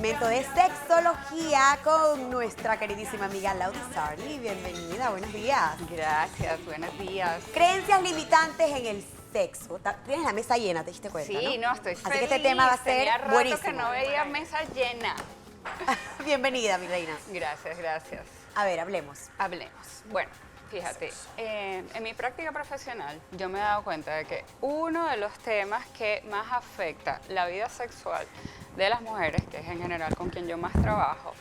segmento de sexología con nuestra queridísima amiga Laudi Sarli. Bienvenida, buenos días. Gracias, buenos días. Creencias limitantes en el sexo. Tienes la mesa llena, te diste cuenta, Sí, ¿no? estoy Así feliz. que este tema va a ser Tenía rato buenísimo. que no veía mesa llena. Bienvenida, mi reina. Gracias, gracias. A ver, hablemos. Hablemos. Bueno, fíjate, en mi práctica profesional yo me he dado cuenta de que uno de los temas que más afecta la vida sexual de las mujeres, que es en general con quien yo más trabajo,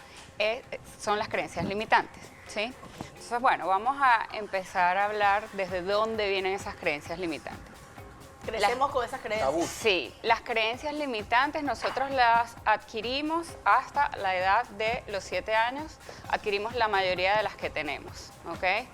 son las creencias limitantes, ¿sí? Entonces, bueno, vamos a empezar a hablar desde dónde vienen esas creencias limitantes. Crecemos con esas creencias. Tabú. Sí, las creencias limitantes nosotros las adquirimos hasta la edad de los 7 años, adquirimos la mayoría de las que tenemos, ¿ok?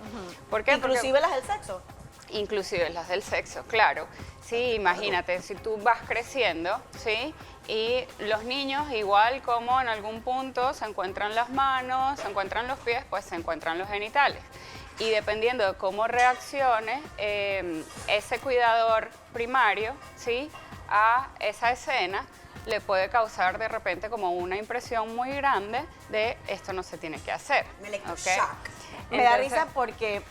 ¿Por qué? Inclusive las del sexo. Inclusive las del sexo, claro. Sí, imagínate, si tú vas creciendo, ¿sí? Y los niños, igual como en algún punto se encuentran las manos, se encuentran los pies, pues se encuentran los genitales. Y dependiendo de cómo reaccione ese cuidador primario, ¿sí? A esa escena, le puede causar de repente como una impresión muy grande de esto no se tiene que hacer. Un electroshock. ¿Ok? Me da Entonces, risa porque,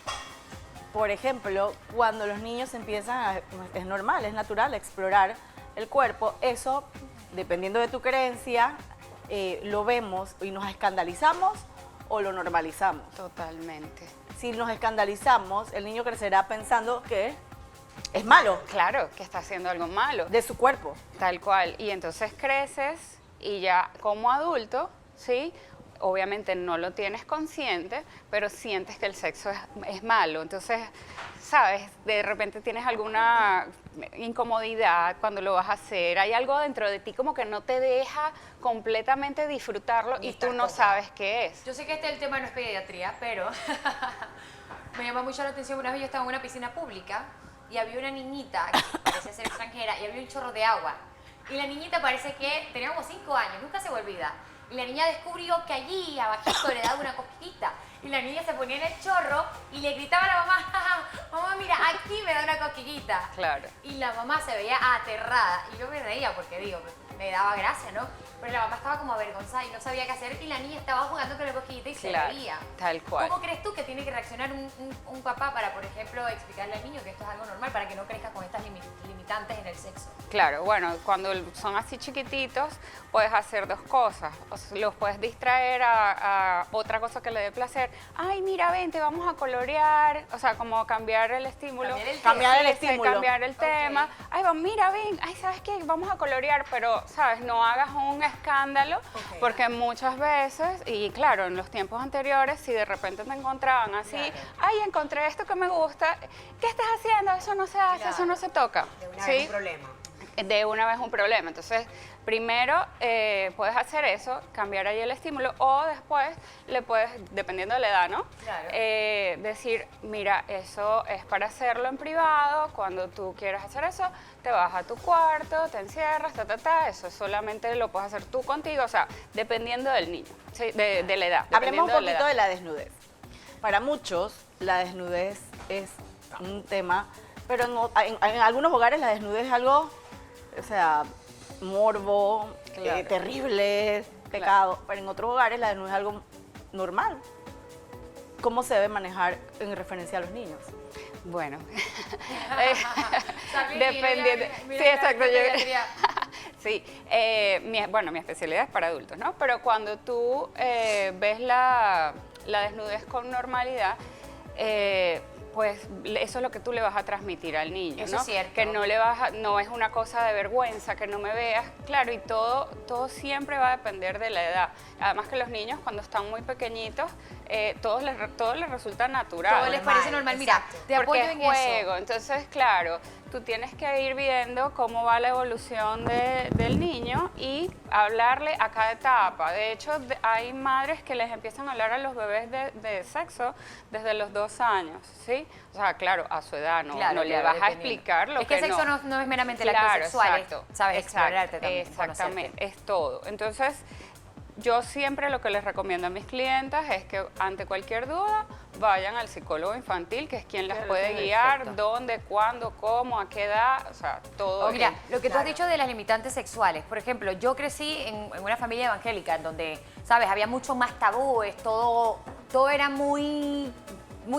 por ejemplo, cuando los niños empiezan, es normal, es natural explorar el cuerpo, eso, dependiendo de tu creencia, lo vemos y nos escandalizamos o lo normalizamos. totalmente. Si nos escandalizamos, el niño crecerá pensando que es malo Claro, que está haciendo algo malo. de su cuerpo. Tal cual. Y entonces creces y ya como adulto, ¿sí? Obviamente no lo tienes consciente, pero sientes que el sexo es malo. Entonces, ¿sabes? De repente tienes alguna incomodidad cuando lo vas a hacer. Hay algo dentro de ti como que no te deja completamente disfrutarlo y tú no sabes qué es. Yo sé que el tema no es pediatría, pero me llama mucho la atención. Una vez yo estaba en una piscina pública y había una niñita que parecía ser extranjera y había un chorro de agua. Y la niñita parece que tenía como 5 años, nunca se me olvida. Y la niña descubrió que allí, abajito, le daba una cosquillita. Y la niña se ponía en el chorro y le gritaba a la mamá, "Ja, ja, mamá, mira, aquí me da una cosquillita". Claro. Y la mamá se veía aterrada. Y yo me reía porque, digo, me daba gracia, ¿no? Pero la mamá estaba como avergonzada y no sabía qué hacer. Y la niña estaba jugando con la cosquillita y Claro, se reía. tal cual. ¿Cómo crees tú que tiene que reaccionar un papá para, por ejemplo, explicarle al niño que esto es algo normal para que no crezca con estas limitantes en el sexo? Claro, bueno, cuando son así chiquititos, puedes hacer dos cosas. Los puedes distraer a otra cosa que le dé placer. Ay, mira, vente, vamos a colorear. O sea, como cambiar el estímulo. Cambiar el Sí, estímulo. cambiar el tema. Ay, mira, ven, ay, ¿sabes qué? Vamos a colorear, pero, ¿sabes? No hagas un escándalo, porque muchas veces, y claro, en los tiempos anteriores, si de repente te encontraban así, ay, encontré esto que me gusta, ¿qué estás haciendo? Eso no se hace, eso no se toca. De una ¿Sí? vez un problema. De una vez un problema. Entonces, primero puedes hacer eso, cambiar ahí el estímulo, o después le puedes, dependiendo de la edad, ¿no? Claro. Decir, mira, eso es para hacerlo en privado, cuando tú quieras hacer eso, te vas a tu cuarto, te encierras, eso solamente lo puedes hacer tú contigo, o sea, dependiendo del niño, ¿sí? de la edad. Hablemos un dependiendo poquito edad. de la desnudez. Para muchos, la desnudez es un tema, pero en algunos hogares la desnudez es algo, o sea, morbo, Claro. terrible, pecado, pero en otros hogares la desnudez es algo normal. ¿Cómo se debe manejar en referencia a los niños? Bueno, Sabi, dependiendo. mira, Sí, exacto. la pediatría. Sí, mi especialidad es para adultos, ¿no? Pero cuando tú ves la desnudez con normalidad, pues eso es lo que tú le vas a transmitir al niño, Eso ¿no? es cierto. Que no es una cosa de vergüenza, que no me veas, claro, y todo siempre va a depender de la edad. Además que los niños cuando están muy pequeñitos, todo les resulta natural. Todo les parece normal. Mira, Exacto. te Porque apoyo es en juego, eso. entonces claro, tú tienes que ir viendo cómo va la evolución del niño y hablarle a cada etapa. De hecho, hay madres que les empiezan a hablar a los bebés de sexo desde los 2 años, ¿sí? O sea, claro, a su edad, no, Claro, no le claro, vas a dependiendo. explicar lo Es que el sexo no es meramente el acto sexual, exacto, sabes, exacto, explorarte también, exactamente, conocerte. es todo. Entonces, yo siempre lo que les recomiendo a mis clientas es que ante cualquier duda vayan al psicólogo infantil, que es quien las puede guiar, dónde, cuándo, cómo, a qué edad, o sea, todo. Mira, lo que tú has dicho de las limitantes sexuales, por ejemplo, yo crecí en una familia evangélica en donde, ¿sabes? Había mucho más tabúes, todo era muy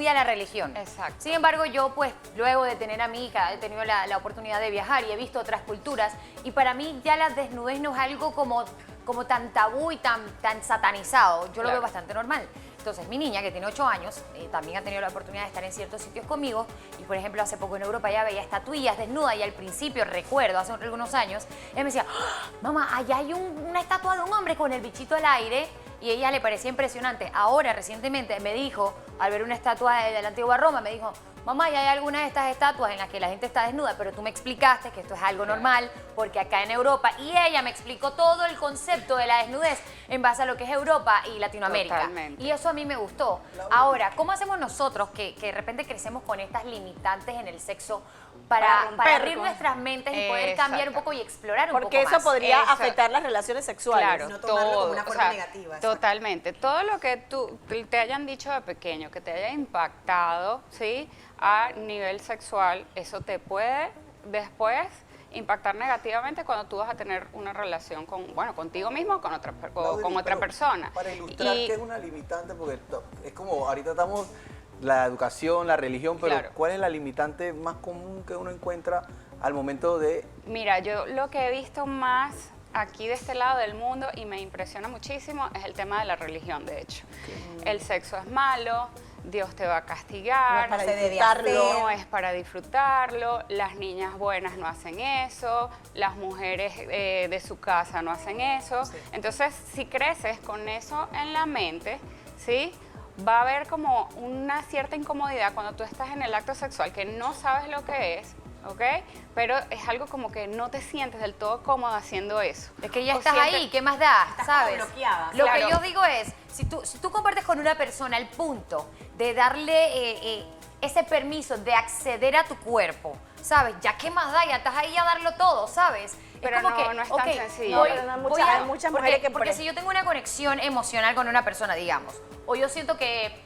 a la religión. Exacto. Sin embargo, yo pues luego de tener a mi hija he tenido la oportunidad de viajar y he visto otras culturas y para mí ya la desnudez no es algo como tan tabú y tan satanizado. Yo lo Claro. veo bastante normal. Entonces, mi niña, que tiene 8 años, también ha tenido la oportunidad de estar en ciertos sitios conmigo. Y, por ejemplo, hace poco en Europa ya veía estatuillas desnudas y al principio, recuerdo, hace algunos años, ella me decía, ¡Ah, mamá, allá hay una estatua de un hombre con el bichito al aire. Y a ella le parecía impresionante. Ahora, recientemente, me dijo, al ver una estatua de la antigua Roma, me dijo, mamá, ya hay algunas de estas estatuas en las que la gente está desnuda, pero tú me explicaste que esto es algo normal, porque acá en Europa, y ella me explicó todo el concepto de la desnudez en base a lo que es Europa y Latinoamérica. Totalmente. Y eso a mí me gustó. Ahora, ¿cómo hacemos nosotros que de repente crecemos con estas limitantes en el sexo para romper abrir con- nuestras mentes y poder cambiar un poco y explorar un Porque poco eso más? podría Eso. afectar las relaciones sexuales. Claro, No tomarlo como una o forma sea, negativa, exacto. Totalmente. Todo lo que te hayan dicho de pequeño, que te haya impactado, ¿sí? A nivel sexual, eso te puede después impactar negativamente cuando tú vas a tener una relación contigo mismo o con otra, Lauri, con otra pero persona. Para ilustrar Y- qué es una limitante, porque es como ahorita estamos la educación, la religión, pero Claro. ¿cuál es la limitante más común que uno encuentra al momento de... Mira, yo lo que he visto más aquí de este lado del mundo y me impresiona muchísimo es el tema de la religión, de hecho. El sexo es malo, Dios te va a castigar, No es para se debe disfrutarlo. hacer. no es para disfrutarlo, las niñas buenas no hacen eso, las mujeres de su casa no hacen eso. Entonces, si creces con eso en la mente, ¿sí? Va a haber como una cierta incomodidad cuando tú estás en el acto sexual que no sabes lo que es, ¿ok? Pero es algo como que no te sientes del todo cómoda haciendo eso. Es que ya O estás sientes- ahí, ¿qué más da? Estás ¿Sabes? como bloqueada. Lo Claro. que yo digo es, si tú compartes con una persona el punto de darle ese permiso de acceder a tu cuerpo, ¿sabes? Ya qué más da, ya estás ahí a darlo todo, ¿sabes? Pero es como no, que, no es tan ok, sencillo. No, pero no, hay muchas mujeres que por porque eso- si yo tengo una conexión emocional con una persona, digamos, o yo siento que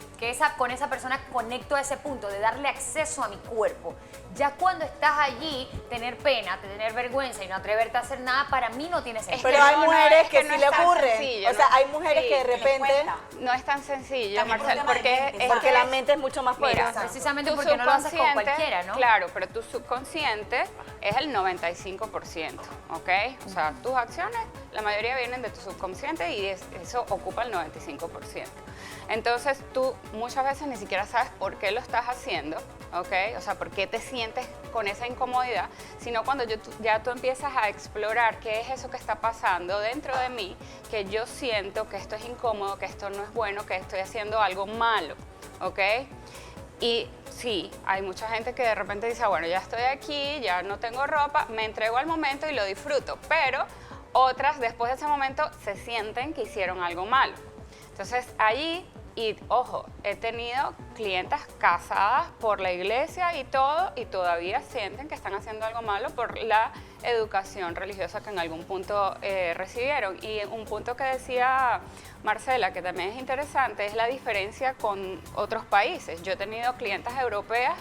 con esa persona conecto a ese punto de darle acceso a mi cuerpo. Ya cuando estás allí, tener pena, tener vergüenza y no atreverte a hacer nada, para mí no tiene sentido. Pero que hay no, no, mujeres es que que no sí es le tan ocurren. sencillo, O sea, ¿no? hay mujeres Sí, que de que les repente... cuesta. No es tan sencillo, También por Marcel, un tema de porque mente, es Porque que- la mente es mucho más Mira, poderosa. precisamente tu porque no lo haces con subconsciente, cualquiera, ¿no? Claro, pero tu subconsciente es el 95%, ¿ok? O sea, tus acciones, la mayoría vienen de tu subconsciente y eso ocupa el 95%. Entonces, tú muchas veces ni siquiera sabes por qué lo estás haciendo, ¿ok? O sea, por qué te sientes con esa incomodidad, sino cuando ya tú empiezas a explorar qué es eso que está pasando dentro de mí, que yo siento que esto es incómodo, que esto no es bueno, que estoy haciendo algo malo, ¿ok? Y sí, hay mucha gente que de repente dice, bueno, ya estoy aquí, ya no tengo ropa, me entrego al momento y lo disfruto, pero otras después de ese momento se sienten que hicieron algo malo. Entonces allí, y ojo, he tenido clientas casadas por la iglesia y todo, y todavía sienten que están haciendo algo malo por la educación religiosa que en algún punto recibieron. Y un punto que decía Marcela, que también es interesante, es la diferencia con otros países. Yo he tenido clientas europeas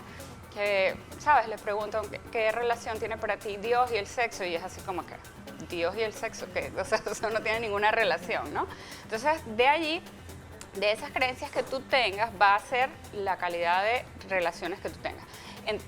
que, ¿sabes? Les pregunto, ¿qué relación tiene para ti Dios y el sexo? Y es así como que, Dios y el sexo, que, o sea, eso no tiene ninguna relación, ¿no? Entonces, de allí, de esas creencias que tú tengas, va a ser la calidad de relaciones que tú tengas.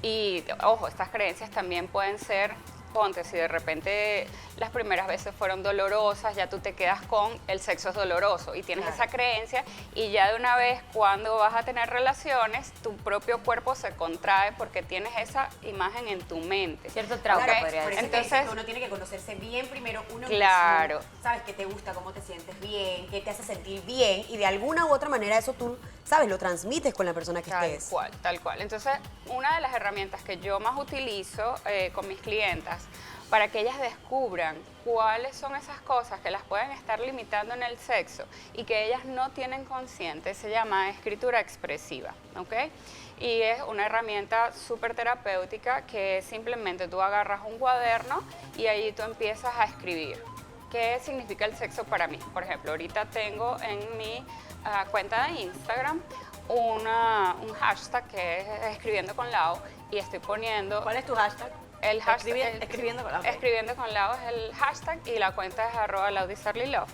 Y, ojo, estas creencias también pueden ser, ponte, si de repente las primeras veces fueron dolorosas, ya tú te quedas con el sexo es doloroso y tienes esa creencia y ya de una vez cuando vas a tener relaciones, tu propio cuerpo se contrae porque tienes esa imagen en tu mente. Cierto trauma, ¿Ok? podría Por eso decir. te dicen Entonces- que uno tiene que conocerse bien primero uno Claro. mismo. Sabes qué te gusta, cómo te sientes bien, qué te hace sentir bien y de alguna u otra manera eso tú, sabes, lo transmites con la persona que Tal estés. cual, tal cual. Entonces, una de las herramientas que yo más utilizo con mis clientas para que ellas descubran cuáles son esas cosas que las pueden estar limitando en el sexo y que ellas no tienen consciente, se llama escritura expresiva, ¿ok? Y es una herramienta súper terapéutica que simplemente tú agarras un cuaderno y ahí tú empiezas a escribir, ¿qué significa el sexo para mí? Por ejemplo, ahorita tengo en mi cuenta de Instagram un hashtag que es escribiendo con Lau y estoy poniendo... ¿Cuál es tu hashtag? El hashtag, Escribiendo con Lau. Escribiendo con Lau es el hashtag y la cuenta es @laudisarlylove.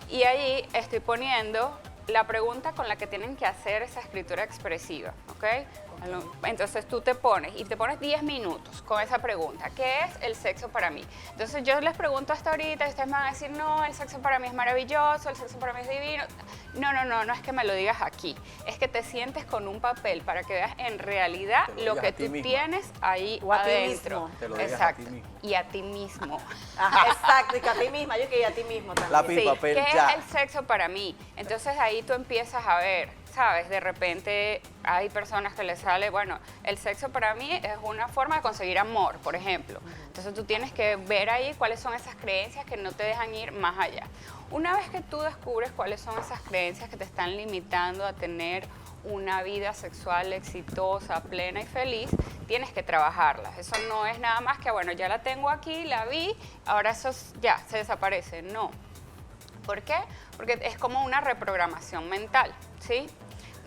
Y allí estoy poniendo la pregunta con la que tienen que hacer esa escritura expresiva, ¿ok? Entonces tú te pones 10 minutos con esa pregunta. ¿Qué es el sexo para mí? Entonces yo les pregunto hasta ahorita y ustedes me van a decir, no, el sexo para mí es maravilloso, el sexo para mí es divino. No es que me lo digas aquí. Es que te sientes con un papel para que veas en realidad lo que tú tienes ahí o a ti adentro. mismo. Te lo digas Exacto. a ti mismo. Y a ti mismo. Ajá, exacto, y que a ti misma, yo que a ti mismo también. Lápiz y Sí, papel, ¿qué ya. es el sexo para mí? Entonces ahí tú empiezas a ver, ¿sabes? De repente hay personas que les sale, bueno, el sexo para mí es una forma de conseguir amor, por ejemplo. Entonces tú tienes que ver ahí cuáles son esas creencias que no te dejan ir más allá. Una vez que tú descubres cuáles son esas creencias que te están limitando a tener una vida sexual exitosa, plena y feliz, tienes que trabajarlas. Eso no es nada más que, bueno, ya la tengo aquí, la vi, ahora eso ya se desaparece. No. ¿Por qué? Porque es como una reprogramación mental, ¿sí?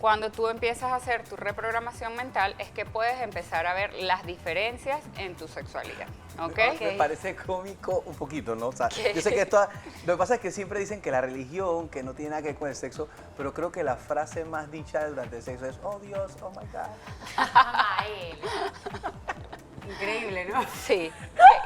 Cuando tú empiezas a hacer tu reprogramación mental es que puedes empezar a ver las diferencias en tu sexualidad, ¿ok? Me parece cómico un poquito, ¿no? O sea, ¿Qué? yo sé que esto, lo que pasa es que siempre dicen que la religión, que no tiene nada que ver con el sexo, pero creo que la frase más dicha durante el sexo es, oh Dios, oh my God. Amael. Increíble, ¿no? Sí,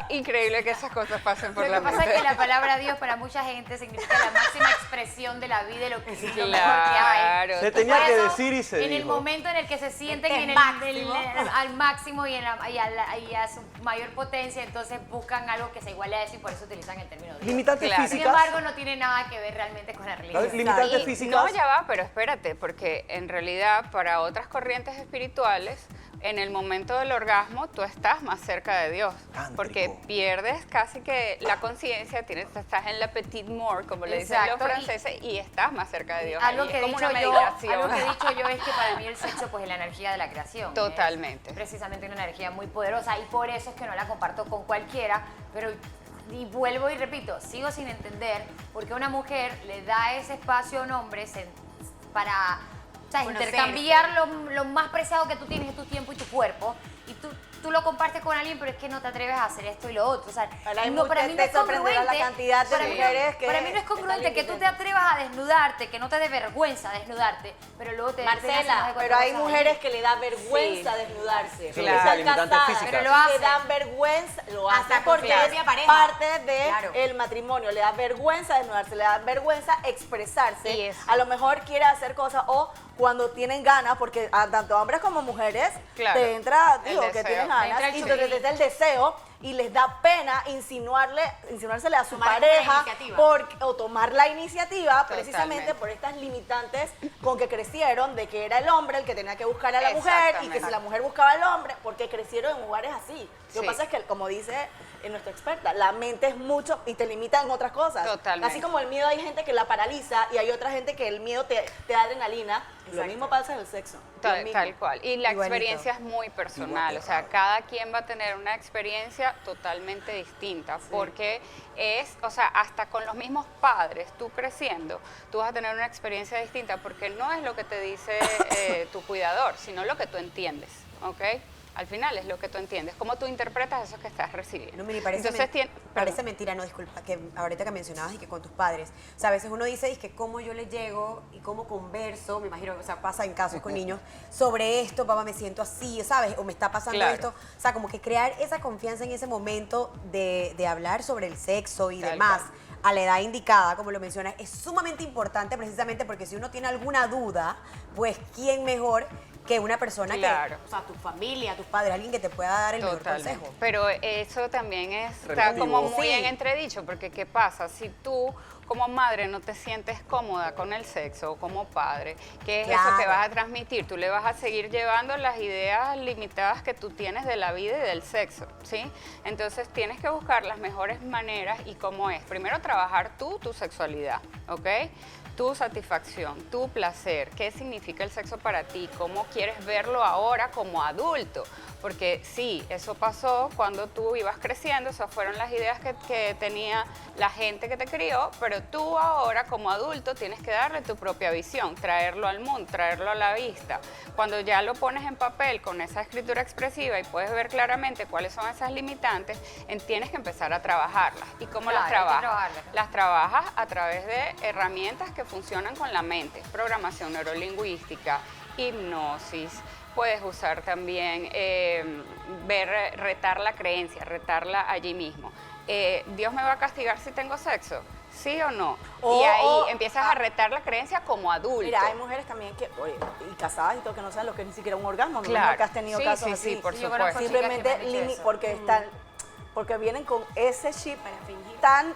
increíble que esas cosas pasen por Lo la que pasa mente. es que la palabra Dios para mucha gente significa la máxima expresión de la vida y lo que es lo mejor que Claro. hay. Se Y tenía por que eso, decir y se en el dijo. momento en el que se sienten Es en máximo. al máximo y, y a su mayor potencia, entonces buscan algo que se iguale a eso y por eso utilizan el término Dios. Limitantes Claro. Sin físicas. embargo, no tiene nada que ver realmente con la religión. Limitantes Y físicas. no, ya va, pero espérate, porque en realidad para otras corrientes espirituales, en el momento del orgasmo tú estás más cerca de Dios, Tántrico. porque pierdes casi que la conciencia, estás en la petite mort, como le dicen los Exacto, y- franceses, y estás más cerca de Dios. Algo Ahí que, es he como dicho una yo, meditación. algo que he dicho yo es que para mí el sexo pues es la energía de la creación. Totalmente. Es precisamente una energía muy poderosa y por eso es que no la comparto con cualquiera, pero y vuelvo y repito, sigo sin entender por qué una mujer le da ese espacio a un hombre para Conocerse. intercambiar lo más preciado que tú tienes, es tu tiempo y tu cuerpo, y tú lo compartes con alguien, pero es que no te atreves a hacer esto y lo otro. O sea, Ahora hay no, muchas- para mí no te es sorprenderá congruente. la cantidad de para mí no- mujeres que para mí no es están congruente que tú te limitando. atrevas a desnudarte, que no te dé vergüenza desnudarte, pero luego te vengas y Marcela, haces cuatro pero hay cosas mujeres ahí. que le da vergüenza Sí. desnudarse. Eso Claro. Están limitantes casadas, físicas. Pero lo le hacen. dan vergüenza, lo Hasta hacen con porque su es propia pareja. parte del Claro. matrimonio. Le da vergüenza desnudarse, le da vergüenza expresarse. Y eso. A lo mejor quiere hacer cosas o cuando tienen ganas, porque a tanto hombres como mujeres Claro. te entra, El digo, que deseo. tienen Te entra ganas, el y entonces chupín. desde el deseo y les da pena insinuársele a su Tomar la pareja iniciativa. o tomar la iniciativa precisamente Totalmente. por estas limitantes con que crecieron, de que era el hombre el que tenía que buscar a la mujer y que si la mujer buscaba al hombre, porque crecieron en lugares así. Lo que Sí. pasa es que, como dice nuestra experta, la mente es mucho y te limita en otras cosas. Totalmente. Así como el miedo hay gente que la paraliza y hay otra gente que el miedo te da adrenalina. Lo Exacto. mismo pasa en el sexo. Lo Tal, mismo. tal cual. Y la Igualito. experiencia es muy personal, o sea, cada quien va a tener una experiencia totalmente distinta, porque es, o sea, hasta con los mismos padres, tú creciendo, tú vas a tener una experiencia distinta, porque no es lo que te dice tu cuidador, sino lo que tú entiendes, ¿ok? Al final es lo que tú entiendes, cómo tú interpretas eso que estás recibiendo. No, mira, y parece, Entonces, parece mentira, no, disculpa, que ahorita que mencionabas y que con tus padres, o sea, a veces uno dice, es que cómo yo les llego y cómo converso, me imagino, o sea, pasa en casos con niños, sobre esto, papá, me siento así, ¿sabes? O me está pasando Claro. esto. O sea, como que crear esa confianza en ese momento de hablar sobre el sexo y Tal demás. cual. A la edad indicada, como lo mencionas, es sumamente importante precisamente porque si uno tiene alguna duda, pues ¿quién mejor que una persona Claro. que, o sea, tu familia, tus padres, alguien que te pueda dar el mejor Totalmente. consejo? Pero eso también está Relativo. como muy Sí. en entredicho, porque ¿qué pasa? Si tú como madre no te sientes cómoda con el sexo, o como padre, ¿qué es eso que Claro. vas a transmitir? Tú le vas a seguir llevando las ideas limitadas que tú tienes de la vida y del sexo, ¿sí? Entonces tienes que buscar las mejores maneras y cómo es. Primero trabajar tu sexualidad, ¿ok? Tu satisfacción, tu placer, qué significa el sexo para ti, cómo quieres verlo ahora como adulto, porque sí, eso pasó cuando tú ibas creciendo, esas fueron las ideas que tenía la gente que te crió, pero tú ahora como adulto tienes que darle tu propia visión, traerlo al mundo, traerlo a la vista. Cuando ya lo pones en papel con esa escritura expresiva y puedes ver claramente cuáles son esas limitantes, tienes que empezar a trabajarlas. ¿Y cómo Claro, las hay que trabajas? trabajarlas. Las trabajas a través de herramientas que funcionan con la mente, programación neurolingüística, hipnosis. Puedes usar también, retar la creencia, retarla allí mismo. ¿Dios me va a castigar si tengo sexo? ¿Sí o no? Y ahí empiezas a retar la creencia como adulto. Mira, hay mujeres también que, oye, y casadas y todo, que no saben lo que es ni siquiera un orgasmo. Claro. Mejor que has tenido Sí, casos sí, así. sí, por Yo conozco supuesto. chicas que me han Simplemente dicho eso. porque vienen con ese chip tan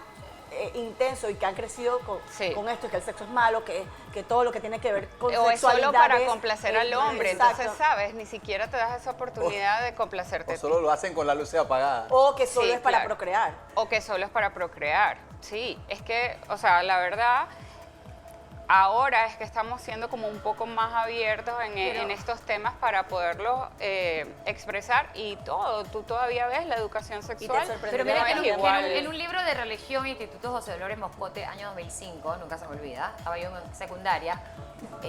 intenso y que han crecido Sí. con esto, y que el sexo es malo, que todo lo que tiene que ver con O es sexualidad solo para es- complacer al hombre, Exacto. entonces, ¿sabes? Ni siquiera te das esa oportunidad de complacerte. O a ti. solo lo hacen con la luz apagada. O que solo Sí, es para claro. procrear. O que solo es para procrear. Sí, es que, o sea, la verdad, ahora es que estamos siendo como un poco más abiertos en estos temas para poderlos expresar y todo. Tú todavía ves la educación sexual. sorprende. Pero No mira que es en un- igual. en un libro de religión, Instituto José Dolores Moscote, año 2005, nunca se me olvida, estaba yo en secundaria,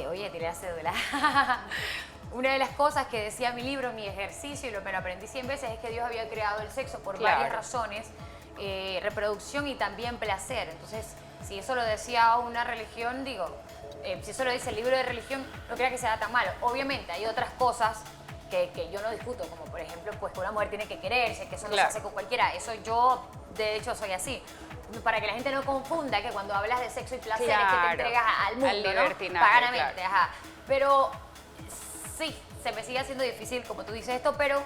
oye, tiré la cédula. Una de las cosas que decía mi libro, mi ejercicio, y me lo aprendí 100 veces, es que Dios había creado el sexo por Claro. varias razones, reproducción y también placer. Entonces, si eso lo decía una religión, digo, si eso lo dice el libro de religión, no crea que sea tan malo. Obviamente, hay otras cosas que yo no discuto, como por ejemplo, pues que una mujer tiene que quererse, que eso no Claro. se hace con cualquiera. Eso yo, de hecho, soy así. Para que la gente no confunda que cuando hablas de sexo y placer es que te Claro, entregas al mundo, al ¿no? libertinaje, Paganamente, claro. ajá. Pero sí, se me sigue haciendo difícil, como tú dices esto, pero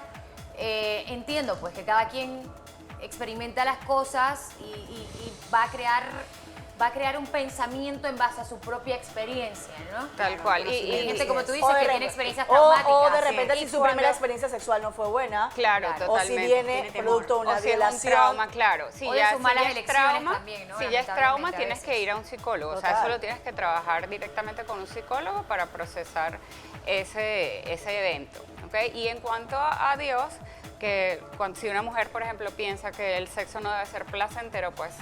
entiendo pues que cada quien experimenta las cosas y va a crear un pensamiento en base a su propia experiencia, ¿no? Tal cual. Y hay gente, como tú O dices, de que repente- tiene experiencias o traumáticas. de repente sí. si Y su cuando- primera experiencia sexual no fue buena. Claro, Claro. O totalmente. si viene Tiene temor. producto de una O si es un violación. trauma, claro. Si O de ya, sus malas si ya es elecciones trauma, también, ¿no? si ya es trauma, Lamentablemente, a tienes que veces. ir a un psicólogo. O sea, Total. eso lo tienes que trabajar directamente con un psicólogo para procesar ese evento. ¿Ok? Y en cuanto a Dios, que si una mujer, por ejemplo, piensa que el sexo no debe ser placentero, pues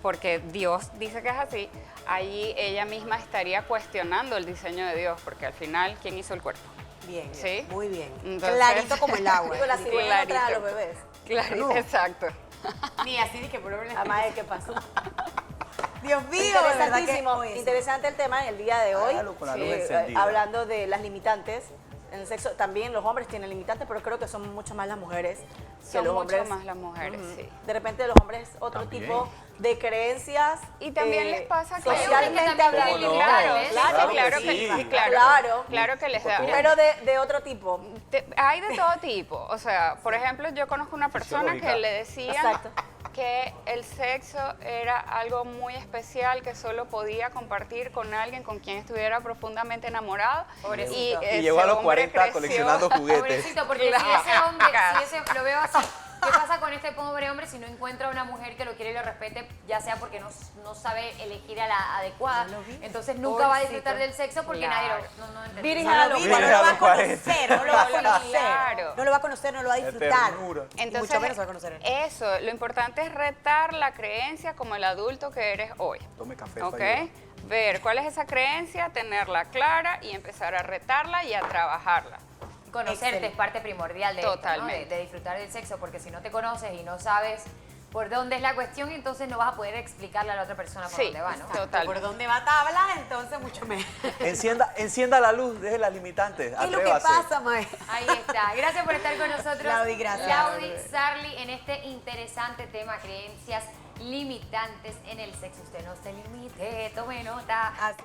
porque Dios dice que es así, allí ella misma estaría cuestionando el diseño deOs, porque al final, ¿quién hizo el cuerpo? Bien, Sí. muy bien. Entonces- Clarito como el agua. Digo, la cigüeña no trae a los bebés. Claro, No. exacto. Ni así dije, problema. Además, ¿qué pasó? Dios mío, de verdad que Interesantísimo, hoy sí. interesante el tema en el día de hoy. Hágalo con la luz Eh, encendida. hablando de las limitantes en el sexo, también los hombres tienen limitantes, pero creo que son mucho más las mujeres que Son los mucho hombres. más las mujeres, Ujú. sí. De repente los hombres otro También. tipo de creencias. Y también les pasa que- socialmente Hay hombres que también hablando. tienen Claro, libertades. claro, Claro claro que que sí. claro, Claro. que les da. Pero de otro tipo. Hay de todo tipo. O sea, por ejemplo, yo conozco una persona que Fisiológica. le decía Exacto. que el sexo era algo muy especial que solo podía compartir con alguien con quien estuviera profundamente enamorado. Pobrecito. Y, Y ese llegó a los hombre 40 creció- coleccionando juguetes. Pobrecito, porque si ese hombre, si ese, lo veo así, ¿qué pasa con este pobre hombre si no encuentra una mujer que lo quiere y lo respete, ya sea porque no sabe elegir a la adecuada? Entonces nunca va a disfrutar del sexo porque nadie no entiende. Virgen No a lo los vi, Virgen no a lo va los a 40. conocer, no lo va a conocer. Claro. No lo va a conocer, no lo va a disfrutar. ternura. Y Entonces, mucho menos va a conocer él. eso, lo importante es retar la creencia como el adulto que eres hoy. Tome café. ¿Ok? eso ayuda. Ver cuál es esa creencia, tenerla clara y empezar a retarla y a trabajarla. Conocerte Excelente. es parte primordial de esto, ¿no? Totalmente. De disfrutar del sexo, porque si no te conoces y no sabes por dónde es la cuestión, entonces no vas a poder explicarle a la otra persona por Sí, dónde va, ¿no? total. Por dónde va tabla, entonces mucho menos. Encienda la luz, deje las limitantes. ¿Qué es lo que Atrévase. pasa, Mae? Ahí está. Gracias por estar con nosotros. Claudi, gracias. Claudi Sarli, en este interesante tema, creencias limitantes en el sexo. Usted no se limite, tome nota. Así.